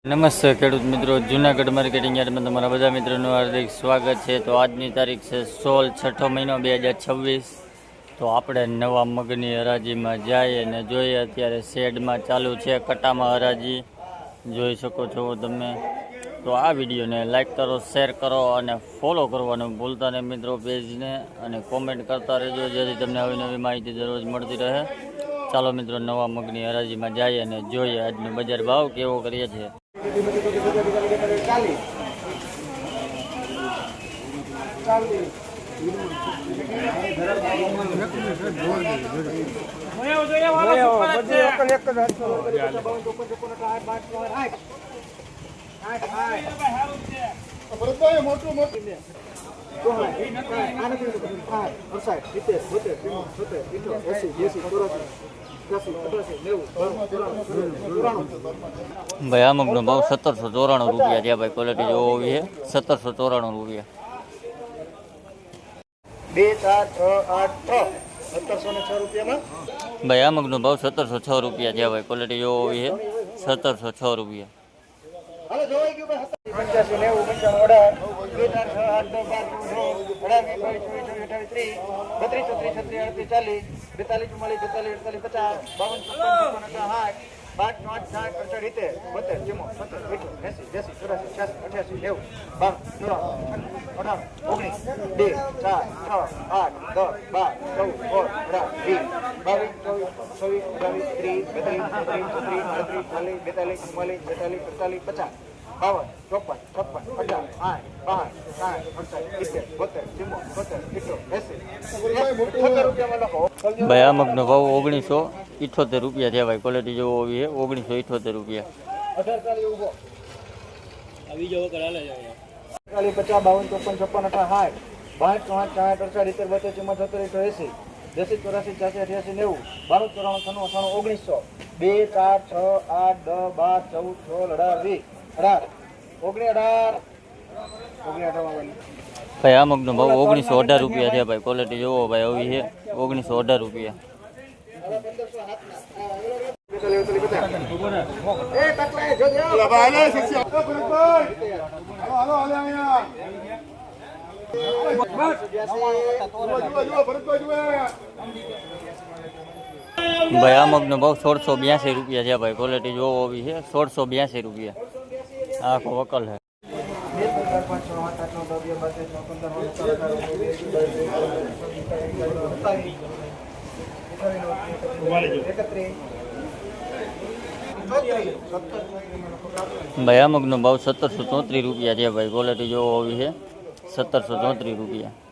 નમસ્તે ખેડૂત મિત્રો, જૂનાગઢ માર્કેટિંગ યાર્ડમાં તમારા બધા મિત્રોનું હાર્દિક સ્વાગત છે. તો આજની તારીખ છે 16 છઠ્ઠો મહિનો 2026. તો આપણે નવા મગની હરાજીમાં જઈએ અને જોઈએ. અત્યારે શેડમાં ચાલુ છે કટામાં હરાજી, જોઈ શકો છો તમે. તો આ વિડીયોને લાઈક કરો, શેર કરો અને ફોલો કરવાનું ભૂલતા નહીં મિત્રો પેજને, અને કોમેન્ટ કરતા રહેજો જેથી તમને નવી નવી માહિતી દરરોજ મળતી રહે. ચાલો મિત્રો, નવા મગની હરાજીમાં જઈએ અને જોઈએ આજનો બજાર ભાવ કેવો કરીએ છીએ. ભાઈ આ મગનો ભાવ 1794 રૂપિયા છે. ભાઈ ક્વોલિટી જોવો હોવી છે 1794 રૂપિયા. 2 4 6 8 6 1706 રૂપિયામાં. ભાઈ આ મગનો ભાવ 1706 રૂપિયા છે. ભાઈ ક્વોલિટી જોવો હોવી છે 1706 રૂપિયા. હાલો જોઈ ગયું ભાઈ 85 ભાઈ આ મગનો ભાવ 1978 રૂપિયા છે. ભાઈ ક્વોલિટી જોવો હોવી છે 1978 રૂપિયા. 1918 ભાઈ આ મગનો ભાવ 1918 રૂપિયા છે. ભાઈ ક્વોલિટી જોવો ભાઈ આવી છે 1918 રૂપિયા. ભાઈ આ મગનો ભાવ 1682 રૂપિયા છે. ભાઈ ક્વોલિટી જોવો હોવી છે 1682 રૂપિયા. આખો વકલ છે. ભાઈ આ મગનો ભાવ 1734 રૂપિયા છે. ભાઈ ક્વોલિટી જોવો હોવી છે 1734 રૂપિયા.